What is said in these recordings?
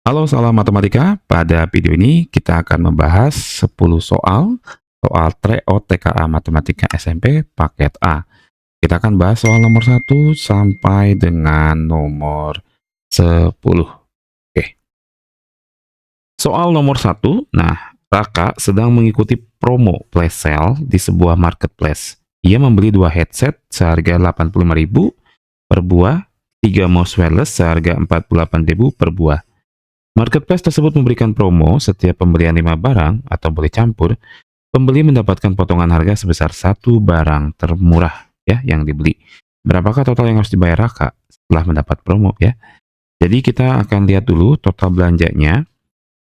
Halo, salam matematika. Pada video ini kita akan membahas 10 soal TREO TKA Matematika SMP paket A. Kita akan bahas soal nomor 1 sampai dengan nomor 10. Oke. Soal nomor 1. Nah, Raka sedang mengikuti promo flash sale di sebuah marketplace. Ia membeli 2 headset seharga 85.000 per buah, 3 mouse wireless seharga 48.000 per buah. Marketplace tersebut memberikan promo setiap pembelian 5 barang atau boleh campur, pembeli mendapatkan potongan harga sebesar satu barang termurah ya yang dibeli. Berapakah total yang harus dibayar Raka setelah mendapat promo ya? Jadi kita akan lihat dulu total belanjanya.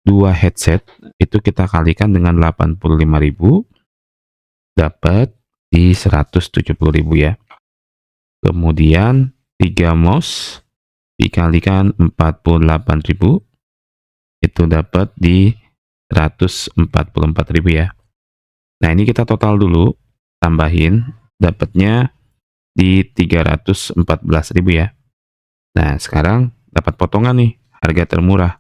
2 headset itu kita kalikan dengan 85.000 dapat di 170.000 ya. Kemudian 3 mouse dikalikan 48.000 itu dapat di 144.000 ya. Nah, ini kita total dulu, tambahin, dapatnya di 314.000 ya. Nah, sekarang dapat potongan nih, harga termurah.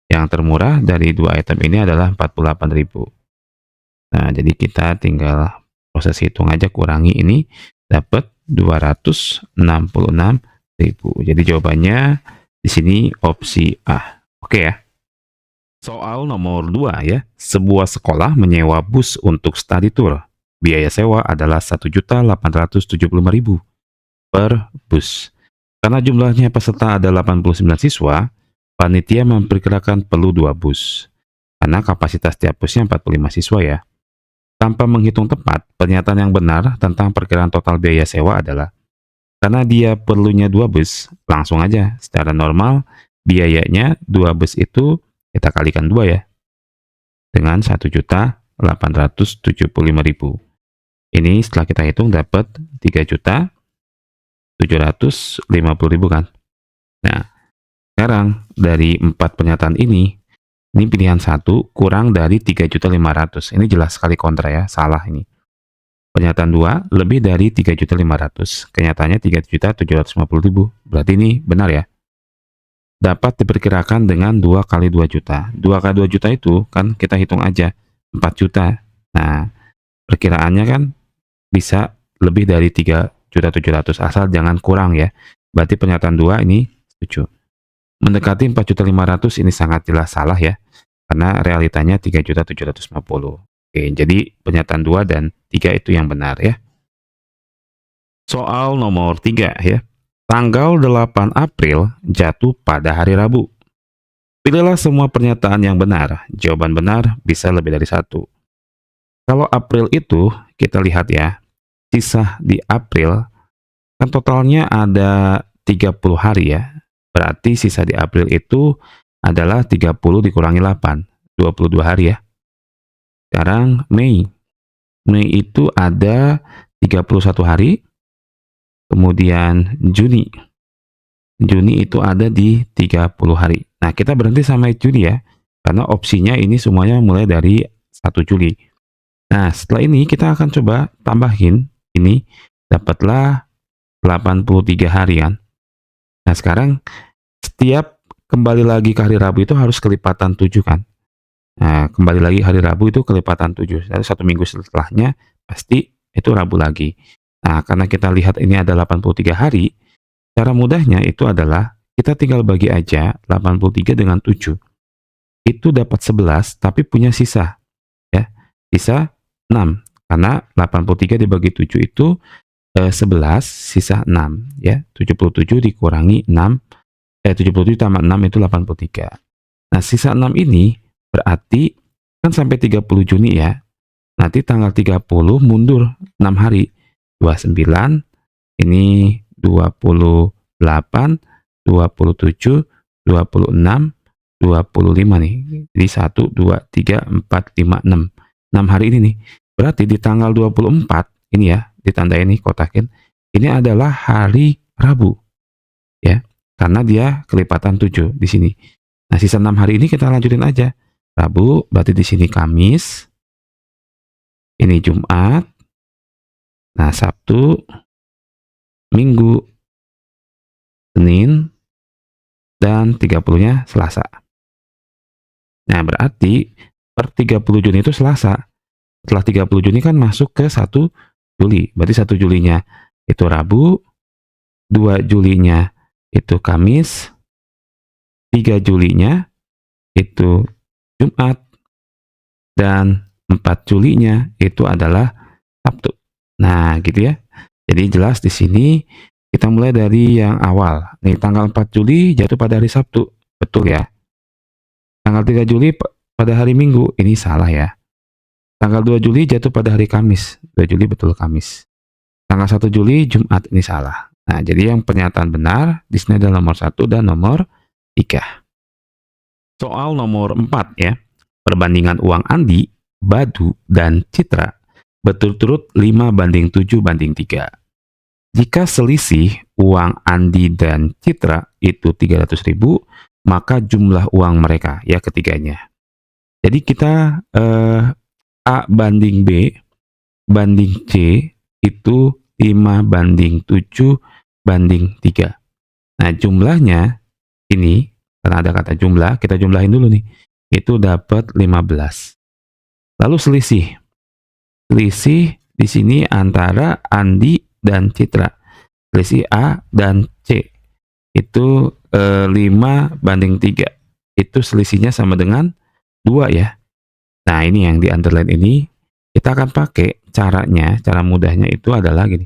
Yang termurah dari dua item ini adalah 48.000. Nah, jadi kita tinggal proses hitung aja, kurangi ini, dapat 266.000. Jadi jawabannya di sini opsi A. Oke ya. Soal nomor 2 ya. Sebuah sekolah menyewa bus untuk study tour. Biaya sewa adalah 1.875.000 per bus. Karena jumlahnya peserta ada 89 siswa, panitia memperkirakan perlu 2 bus. Karena kapasitas tiap busnya 45 siswa ya. Tanpa menghitung tepat, pernyataan yang benar tentang perkiraan total biaya sewa adalah karena dia perlunya 2 bus, langsung aja secara normal biayanya 2 bus itu kita kalikan 2 ya, dengan 1.875.000. Ini setelah kita hitung dapat 3.750.000 kan. Nah, sekarang dari 4 pernyataan ini pilihan 1 kurang dari 3.500.000. Ini jelas sekali kontra ya, salah ini. Pernyataan 2 lebih dari 3.500.000. Kenyataannya 3.750.000. Berarti ini benar ya. Dapat diperkirakan dengan 2 kali 2 juta. 2 kali 2 juta itu kan kita hitung aja 4 juta. Nah, perkiraannya kan bisa lebih dari 3.700.000 asal jangan kurang ya. Berarti pernyataan 2 ini setuju. Mendekati 4.500.000 ini sangat jelas salah ya. Karena realitanya 3.750.000. Oke, jadi pernyataan 2 dan 3 itu yang benar ya. Soal nomor 3 ya. Tanggal 8 April jatuh pada hari Rabu. Pilihlah semua pernyataan yang benar. Jawaban benar bisa lebih dari 1. Kalau April itu, kita lihat ya, sisa di April, kan totalnya ada 30 hari ya. Berarti sisa di April itu adalah 30 dikurangi 8, 22 hari ya. Sekarang Mei. Mei itu ada 31 hari. Kemudian Juni. Juni itu ada di 30 hari. Nah, kita berhenti sampai Juli ya. Karena opsinya ini semuanya mulai dari 1 Juli. Nah, setelah ini kita akan coba tambahin. Ini dapatlah 83 hari kan. Nah, sekarang setiap kembali lagi ke hari Rabu itu harus kelipatan 7 kan. Nah, kembali lagi hari Rabu itu kelipatan 7. Jadi 1 minggu setelahnya pasti itu Rabu lagi. Nah, karena kita lihat ini ada 83 hari, cara mudahnya itu adalah kita tinggal bagi aja 83 dengan 7. Itu dapat 11 tapi punya sisa ya. Sisa 6. Karena 83 dibagi 7 itu 11 sisa 6 ya. 77 dikurangi 6 77 tambah 6 itu 83. Nah, sisa 6 ini berarti kan sampai 30 Juni ya. Nanti tanggal 30 mundur 6 hari. 29, ini 28, 27, 26, 25 nih. Jadi 1, 2, 3, 4, 5, 6. 6 hari ini nih. Berarti di tanggal 24, ini ya, ditandai nih kotakin. Ini adalah hari Rabu. Ya, karena dia kelipatan 7 di sini. Nah, sisa 6 hari ini kita lanjutin aja. Rabu, berarti di sini Kamis. Ini Jumat. Nah, Sabtu, Minggu, Senin, dan 30-nya Selasa. Nah, berarti per 30 Juni itu Selasa. Setelah 30 Juni kan masuk ke 1 Juli. Berarti 1 Julinya itu Rabu, 2 Julinya itu Kamis, 3 Julinya itu Jumat, dan 4 Julinya itu adalah Sabtu. Nah, gitu ya. Jadi jelas di sini kita mulai dari yang awal. Nih, tanggal 4 Juli jatuh pada hari Sabtu. Betul ya. Tanggal 3 Juli pada hari Minggu. Ini salah ya. Tanggal 2 Juli jatuh pada hari Kamis. 2 Juli betul Kamis. Tanggal 1 Juli Jumat, ini salah. Nah, jadi yang pernyataan benar di sini adalah nomor 1 dan nomor 3. Soal nomor 4 ya. Perbandingan uang Andi, Badu, dan Citra berturut-turut 5:7:3. Jika selisih uang Andi dan Citra itu 300.000, maka jumlah uang mereka ya ketiganya. Jadi kita A banding B banding C itu 5:7:3. Nah, jumlahnya ini, karena ada kata jumlah, kita jumlahin dulu nih. Itu dapat 15. Lalu selisih. Selisih di sini antara Andi dan Citra. Selisih A dan C. Itu 5:3. Itu selisihnya sama dengan 2 ya. Nah, ini yang di underline ini kita akan pakai caranya, cara mudahnya itu adalah gini.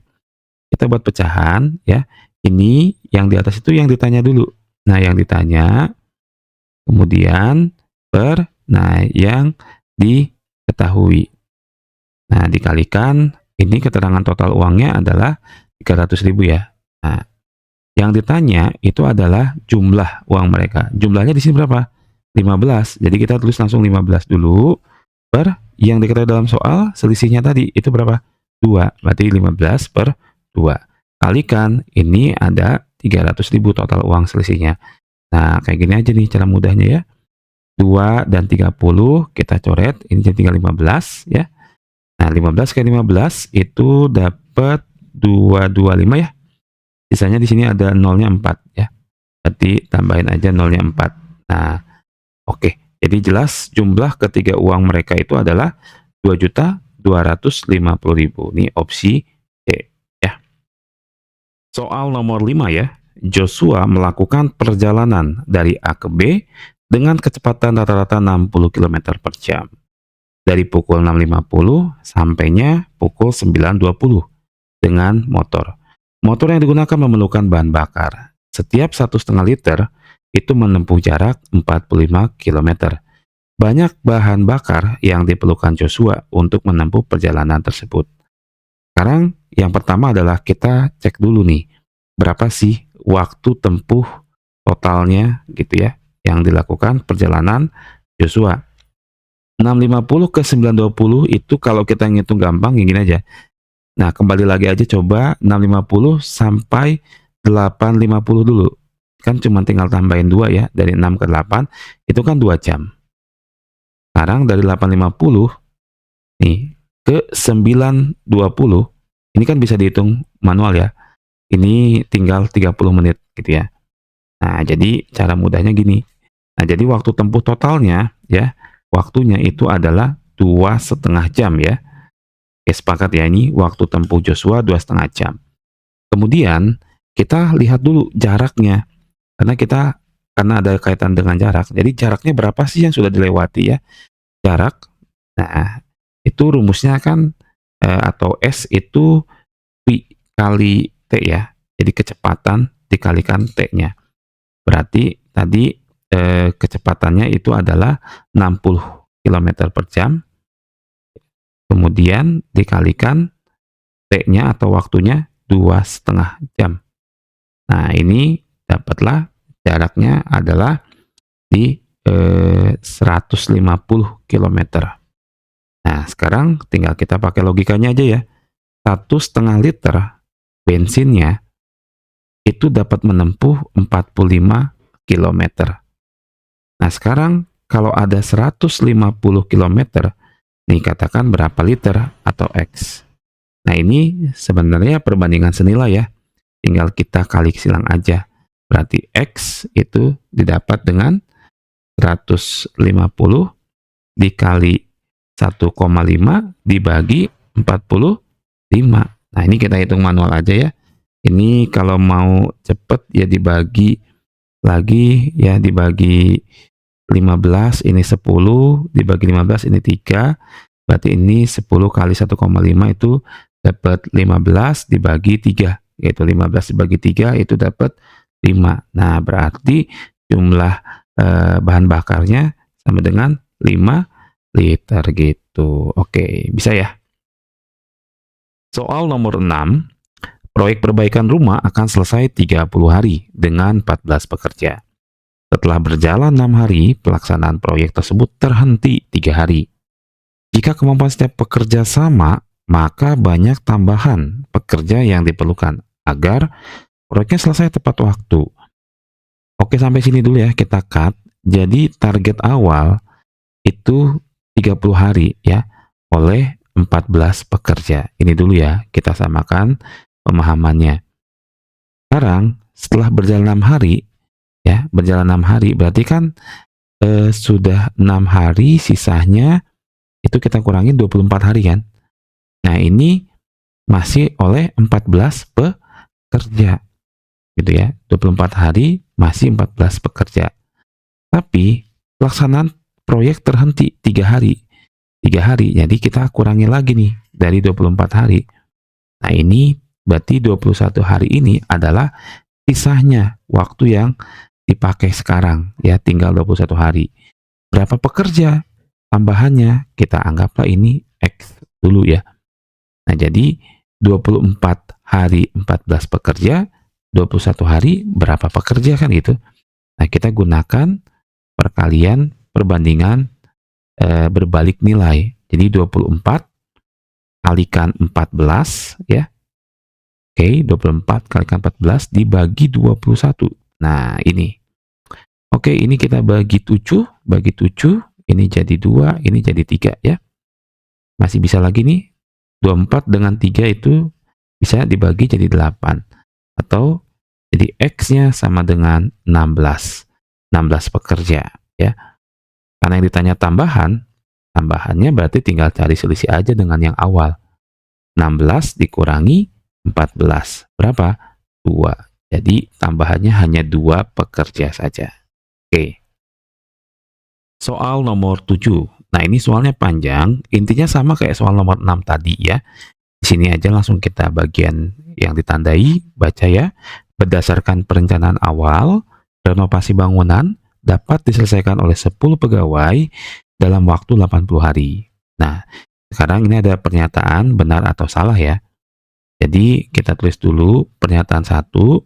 Kita buat pecahan ya. Ini yang di atas itu yang ditanya dulu. Nah, yang ditanya kemudian nah yang diketahui. Nah, dikalikan ini keterangan total uangnya adalah 300.000 ya. Nah, yang ditanya itu adalah jumlah uang mereka. Jumlahnya di sini berapa? 15. Jadi kita tulis langsung 15 dulu per yang diketahui dalam soal selisihnya tadi itu berapa? 2. Berarti 15 per 2. Kalikan ini ada 300.000 total uang selisihnya. Nah, kayak gini aja nih cara mudahnya ya. 2 dan 30 kita coret, ini jadi tinggal 15 ya. Nah, 15 kali 15 itu dapat 225 ya. Sisanya di sini ada nolnya 4 ya. Berarti tambahin aja nolnya 4. Nah, oke. Jadi jelas jumlah ketiga uang mereka itu adalah 2.250.000. Ini opsi C ya. Soal nomor 5 ya. Joshua melakukan perjalanan dari A ke B dengan kecepatan rata-rata 60 km per jam. Dari pukul 6.50 sampainya pukul 9.20 dengan motor. Motor yang digunakan memerlukan bahan bakar. Setiap 1,5 liter itu menempuh jarak 45 km. Banyak bahan bakar yang diperlukan Joshua untuk menempuh perjalanan tersebut. Sekarang yang pertama adalah kita cek dulu nih, berapa sih waktu tempuh totalnya gitu ya, yang dilakukan perjalanan Joshua. 6.50 ke 9.20 itu kalau kita ngitung gampang ya gini aja. Nah, kembali lagi aja coba 6.50 sampai 8.50 dulu. Kan cuma tinggal tambahin 2 ya, dari 6 ke 8 itu kan 2 jam. Sekarang dari 8.50 nih ke 9.20 ini kan bisa dihitung manual ya. Ini tinggal 30 menit gitu ya. Nah, jadi cara mudahnya gini. Nah, jadi waktu tempuh totalnya ya, waktunya itu adalah 2,5 jam ya. Oke, sepakat ya, ini waktu tempuh Joshua 2,5 jam. Kemudian kita lihat dulu jaraknya. Karena ada kaitan dengan jarak. Jadi jaraknya berapa sih yang sudah dilewati ya? Jarak. Nah, itu rumusnya kan atau S itu V kali T ya. Jadi kecepatan dikalikan T-nya. Berarti tadi kecepatannya itu adalah 60 km per jam. Kemudian dikalikan T-nya atau waktunya 2,5 jam. Nah, ini dapatlah jaraknya adalah di 150 km. Nah, sekarang tinggal kita pakai logikanya aja ya. 1,5 liter bensinnya itu dapat menempuh 45 km. Nah, sekarang kalau ada 150 km, nih katakan berapa liter atau X. Nah, ini sebenarnya perbandingan senilai ya. Tinggal kita kali silang aja. Berarti X itu didapat dengan 150 dikali 1,5 dibagi 45. Nah, ini kita hitung manual aja ya. Ini kalau mau cepet ya dibagi lagi ya, dibagi 15, ini 10, dibagi 15, ini 3. Berarti ini 10 kali 1,5 itu dapat 15 dibagi 3. Yaitu 15 dibagi 3 itu dapat 5. Nah, berarti jumlah bahan bakarnya sama dengan 5 liter gitu. Oke, bisa ya? Soal nomor 6. Proyek perbaikan rumah akan selesai 30 hari dengan 14 pekerja. Setelah berjalan 6 hari, pelaksanaan proyek tersebut terhenti 3 hari. Jika kemampuan setiap pekerja sama, maka banyak tambahan pekerja yang diperlukan agar proyeknya selesai tepat waktu. Oke, sampai sini dulu ya, kita cut. Jadi target awal itu 30 hari ya, oleh 14 pekerja. Ini dulu ya, kita samakan pemahamannya. Sekarang, setelah berjalan 6 hari, ya, berjalan 6 hari, berarti kan sudah 6 hari, sisanya itu kita kurangi 24 hari kan. Nah, ini masih oleh 14 pekerja. Gitu ya, 24 hari masih 14 pekerja. Tapi, pelaksanaan proyek terhenti 3 hari. 3 hari, jadi kita kurangi lagi nih dari 24 hari. Nah, ini berarti 21 hari ini adalah sisanya waktu yang dipakai sekarang ya, tinggal 21 hari. Berapa pekerja tambahannya? Kita anggaplah ini X dulu ya. Nah, jadi 24 hari 14 pekerja, 21 hari berapa pekerja kan gitu. Nah, kita gunakan perkalian perbandingan berbalik nilai. Jadi 24 kalikan 14 ya. Oke, 24 kalikan 14 dibagi 21. Nah, ini. Oke, ini kita bagi 7, ini jadi 2, ini jadi 3 ya. Masih bisa lagi nih, 24 dengan 3 itu bisa dibagi jadi 8. Atau jadi X-nya sama dengan 16. 16 pekerja ya. Karena yang ditanya tambahan, tambahannya berarti tinggal cari selisih aja dengan yang awal. 16 dikurangi 14. Berapa? 2. Jadi tambahannya hanya 2 pekerja saja. Oke. Soal nomor 7. Nah, ini soalnya panjang, intinya sama kayak soal nomor 6 tadi ya. Di sini aja langsung kita bagian yang ditandai, baca ya. Berdasarkan perencanaan awal, renovasi bangunan dapat diselesaikan oleh 10 pegawai dalam waktu 80 hari. Nah, sekarang ini ada pernyataan benar atau salah ya. Jadi kita tulis dulu pernyataan 1.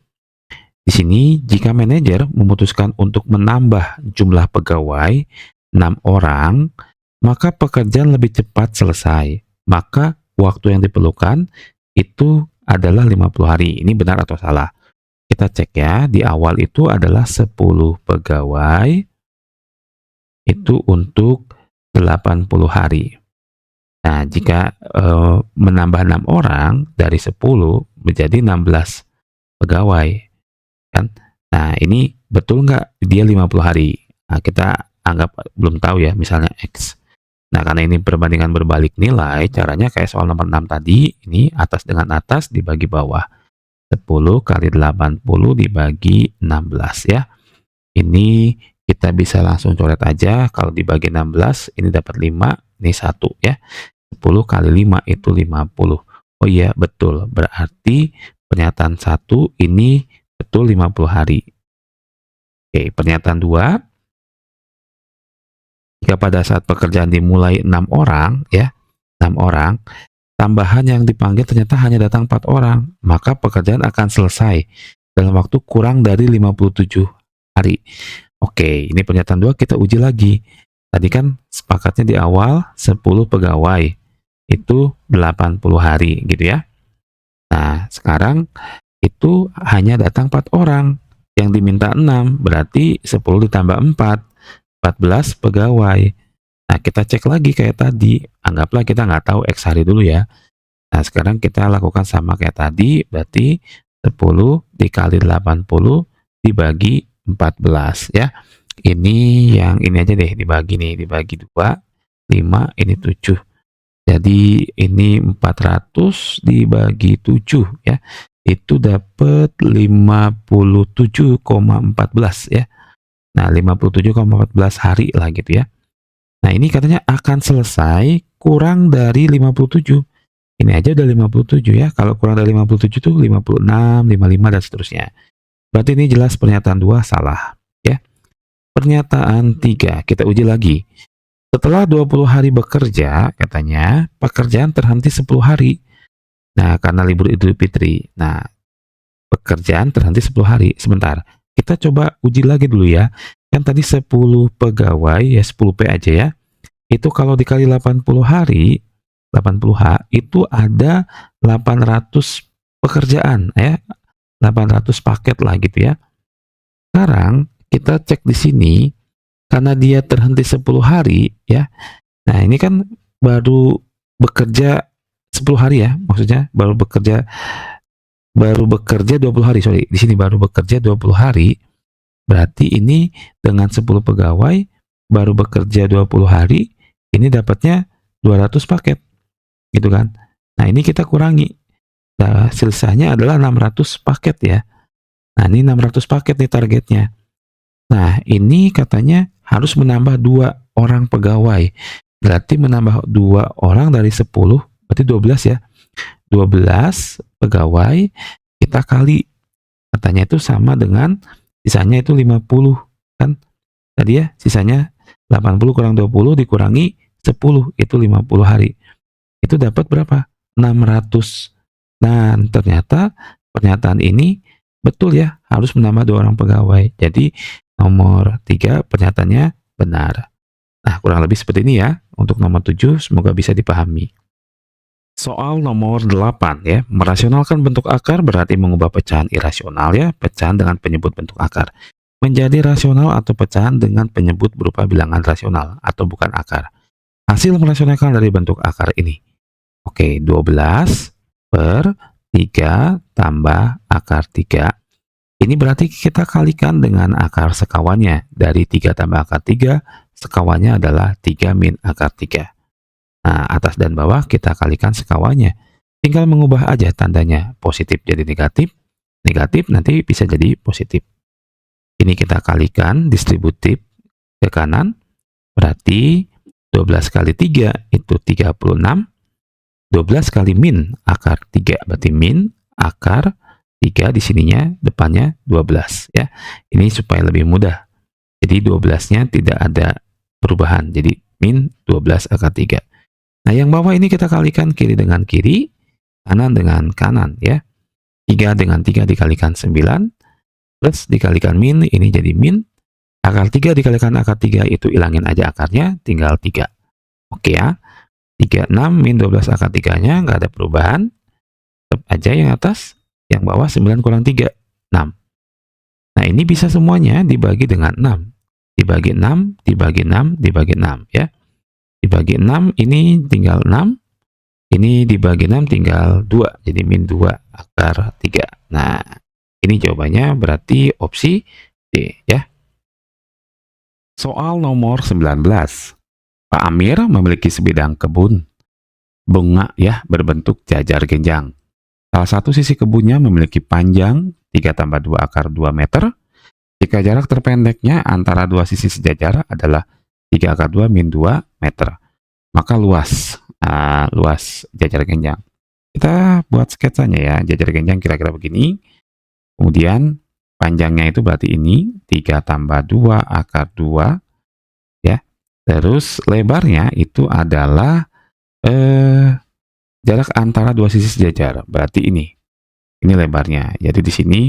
Di sini, jika manajer memutuskan untuk menambah jumlah pegawai 6 orang, maka pekerjaan lebih cepat selesai. Maka waktu yang diperlukan itu adalah 50 hari. Ini benar atau salah? Kita cek ya, di awal itu adalah 10 pegawai itu untuk 80 hari. Nah, jika menambah 6 orang dari 10 menjadi 16 pegawai kan. Nah, ini betul nggak dia 50 hari? Nah, kita anggap belum tahu ya, misalnya X. Nah, karena ini perbandingan berbalik nilai, caranya kayak soal nomor 6 tadi, ini atas dengan atas dibagi bawah. 10 kali 80 dibagi 16 ya. Ini kita bisa langsung coret aja, kalau dibagi 16, ini dapat 5, ini 1 ya. 10 kali 5 itu 50. Oh iya, betul. Berarti pernyataan 1 ini betul 50 hari. Oke, pernyataan 2. Jika pada saat pekerjaan dimulai 6 orang, ya, 6 orang, tambahan yang dipanggil ternyata hanya datang 4 orang, maka pekerjaan akan selesai dalam waktu kurang dari 57 hari. Oke, ini pernyataan 2 kita uji lagi. Tadi kan sepakatnya di awal 10 pegawai, itu 80 hari gitu ya. Nah, sekarang itu hanya datang 4 orang, yang diminta 6, berarti 10 ditambah 4, 14 pegawai. Nah, kita cek lagi kayak tadi, anggaplah kita nggak tahu X hari dulu ya. Nah, sekarang kita lakukan sama kayak tadi, berarti 10 dikali 80 dibagi 14 ya. Ini yang ini aja deh, dibagi nih, dibagi 2, 5, ini 7. Jadi ini 400 dibagi 7 ya. Itu dapat 57,14 ya. Nah, 57,14 hari lah gitu ya. Nah, ini katanya akan selesai kurang dari 57. Ini aja udah 57 ya. Kalau kurang dari 57 tuh 56, 55 dan seterusnya. Berarti ini jelas pernyataan 2 salah ya. Pernyataan 3 kita uji lagi. Setelah 20 hari bekerja, katanya pekerjaan terhenti 10 hari. Nah, karena libur Idul Fitri. Nah, pekerjaan terhenti 10 hari. Sebentar, kita coba uji lagi dulu ya. Kan tadi 10 pegawai, ya 10P aja ya. Itu kalau dikali 80 hari, 80H, itu ada 800 pekerjaan ya. 800 paket lah gitu ya. Sekarang kita cek di sini, karena dia terhenti 10 hari ya. Nah, ini kan baru bekerja 10 hari ya, maksudnya baru bekerja 20 hari, sorry. Di sini baru bekerja 20 hari, berarti ini dengan 10 pegawai, baru bekerja 20 hari, ini dapatnya 200 paket, gitu kan. Nah, ini kita kurangi. Nah, sisanya adalah 600 paket ya. Nah, ini 600 paket nih targetnya. Nah, ini katanya harus menambah 2 orang pegawai. Berarti menambah 2 orang dari 10, berarti 12 ya. 12 pegawai kita kali, katanya itu sama dengan sisanya itu 50 kan tadi ya, sisanya 80 kurang 20 dikurangi 10, itu 50 hari, itu dapat berapa? 600. Dan ternyata pernyataan ini betul ya, harus menambah 2 orang pegawai. Jadi nomor 3 pernyataannya benar. Nah, kurang lebih seperti ini ya untuk nomor 7, semoga bisa dipahami. Soal nomor 8 ya, merasionalkan bentuk akar berarti mengubah pecahan irasional ya, pecahan dengan penyebut bentuk akar, menjadi rasional atau pecahan dengan penyebut berupa bilangan rasional atau bukan akar. Hasil merasionalkan dari bentuk akar ini. Oke, 12 per 3 tambah akar 3. Ini berarti kita kalikan dengan akar sekawannya. Dari 3 tambah akar 3, sekawannya adalah 3 min akar 3. Nah, atas dan bawah kita kalikan sekawannya. Tinggal mengubah aja tandanya. Positif jadi negatif, negatif nanti bisa jadi positif. Ini kita kalikan distributif ke kanan, berarti 12 kali 3 itu 36. 12 kali min akar 3, berarti min akar 3 di sininya depannya 12 ya. Ini supaya lebih mudah. Jadi 12-nya tidak ada perubahan. Jadi min 12 akar 3. Nah, yang bawah ini kita kalikan kiri dengan kiri, kanan dengan kanan ya. 3 dengan 3 dikalikan 9, plus dikalikan min, ini jadi min. Akar 3 dikalikan akar 3, itu ilangin aja akarnya, tinggal 3. Oke ya. 36 min 12 akar 3-nya, nggak ada perubahan. Tetap aja yang atas, yang bawah 9 kurang 3, 6. Nah, ini bisa semuanya dibagi dengan 6. Dibagi 6, dibagi 6, dibagi 6 ya. Dibagi 6, ini tinggal 6. Ini dibagi 6 tinggal 2. Jadi min 2 akar 3. Nah, ini jawabannya berarti opsi D ya. Soal nomor 19. Pak Amir memiliki sebidang kebun bunga ya berbentuk jajar genjang. Salah satu sisi kebunnya memiliki panjang 3 tambah 2 akar 2 meter. Jika jarak terpendeknya antara dua sisi sejajar adalah 3 akar 2 min 2 meter, maka luas jajar genjang. Kita buat sketsanya ya, jajar genjang kira-kira begini. Kemudian panjangnya itu berarti ini 3 tambah 2 akar 2 ya. Terus lebarnya itu adalah jarak antara dua sisi sejajar, berarti ini lebarnya. Jadi di sini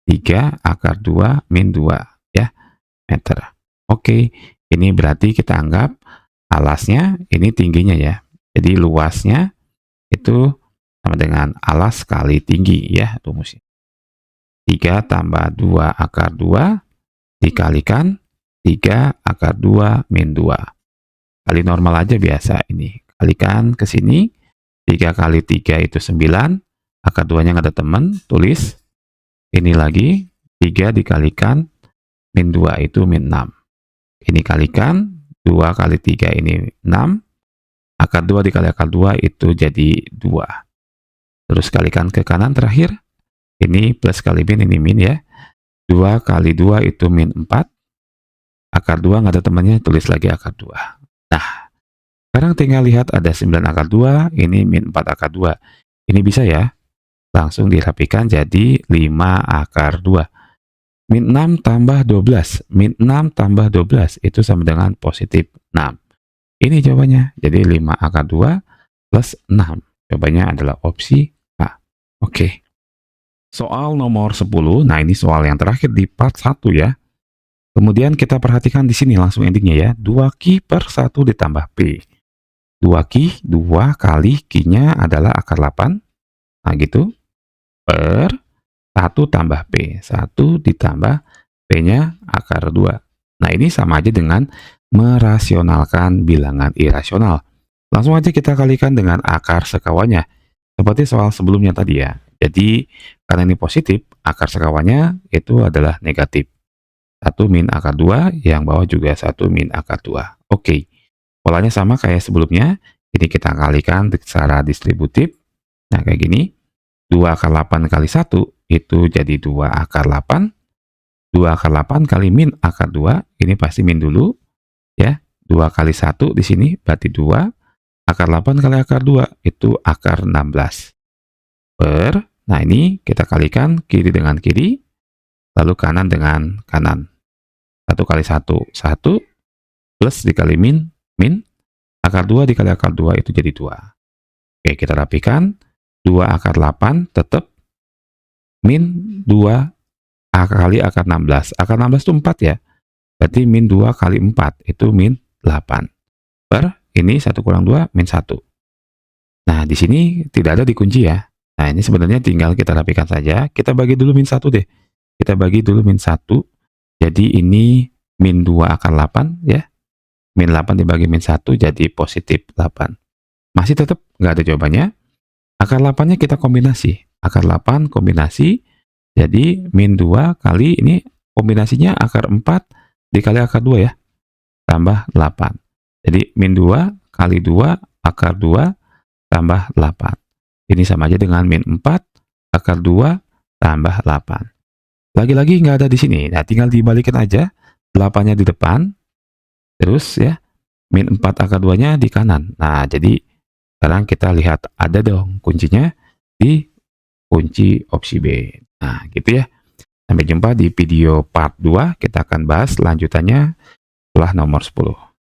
3 akar 2 min 2 ya meter. Oke, ini berarti kita anggap alasnya ini tingginya ya. Jadi luasnya itu sama dengan alas kali tinggi ya rumusnya. 3 tambah 2 akar 2 dikalikan 3 akar 2 min 2. Kali normal aja biasa ini. Kalikan ke sini. 3 kali 3 itu 9. Akar 2-nya nggak ada teman, tulis. Ini lagi, 3 dikalikan min 2 itu min 6. Ini kalikan 2 kali 3 ini 6. Akar 2 dikali akar 2 itu jadi 2. Terus kalikan ke kanan terakhir. Ini plus kali min, ini min ya. 2 kali 2 itu min 4. Akar 2 nggak ada temannya, tulis lagi akar 2. Nah, sekarang tinggal lihat ada 9 akar 2, ini min 4 akar 2. Ini bisa ya, langsung dirapikan jadi 5 akar 2. Min 6 tambah 12. Min 6 tambah 12 itu sama dengan positif 6. Ini jawabannya. Jadi 5 akar 2 plus 6. Jawabannya adalah opsi A. Oke. Soal nomor 10. Nah, ini soal yang terakhir di part 1 ya. Kemudian kita perhatikan di sini langsung endingnya ya. 2Q per 1 ditambah P. 2Q, 2 kali Q-nya adalah akar 8. Nah, gitu. Per 1 tambah P. 1 ditambah P-nya akar 2. Nah, ini sama aja dengan merasionalkan bilangan irasional. Langsung aja kita kalikan dengan akar sekawannya. Seperti soal sebelumnya tadi ya. Jadi, karena ini positif, akar sekawannya itu adalah negatif. 1 min akar 2, yang bawah juga 1 min akar 2. Oke, polanya sama kayak sebelumnya. Ini kita kalikan secara distributif. Nah, kayak gini. 2 akar 8 kali 1, itu jadi 2 akar 8. 2 akar 8 kali min akar 2, ini pasti min dulu. Ya, 2 kali 1 di sini, berarti 2. Akar 8 kali akar 2, itu akar 16. Nah ini kita kalikan kiri dengan kiri. Lalu kanan dengan kanan. 1 kali 1, 1. Plus dikali min, min. Akar 2 dikali akar 2 itu jadi 2. Oke, kita rapikan. 2 akar 8 tetap. Min 2 kali akar 16. Akar 16 itu 4 ya. Berarti min 2 kali 4 itu min 8. Ini 1 kurang 2, min 1. Nah, di sini tidak ada dikunci ya. Nah, ini sebenarnya tinggal kita rapikan saja. Kita bagi dulu min 1 deh. Kita bagi dulu min 1. Jadi ini min 2 akar 8 ya. Min 8 dibagi min 1 jadi positif 8. Masih tetap nggak ada jawabannya. Akar 8-nya kita kombinasi. Akar 8 kombinasi. Jadi min 2 kali ini kombinasinya akar 4 dikali akar 2 ya. Tambah 8. Jadi min 2 kali 2 akar 2 tambah 8. Ini sama aja dengan min 4 akar 2 tambah 8. Lagi-lagi nggak ada di sini. Nah, tinggal dibalikin aja. 8-nya di depan. Terus ya, min 4 akar 2-nya di kanan. Nah, jadi sekarang kita lihat ada dong kuncinya di kunci opsi B. Nah, gitu ya. Sampai jumpa di video part 2. Kita akan bahas lanjutannya setelah nomor 10.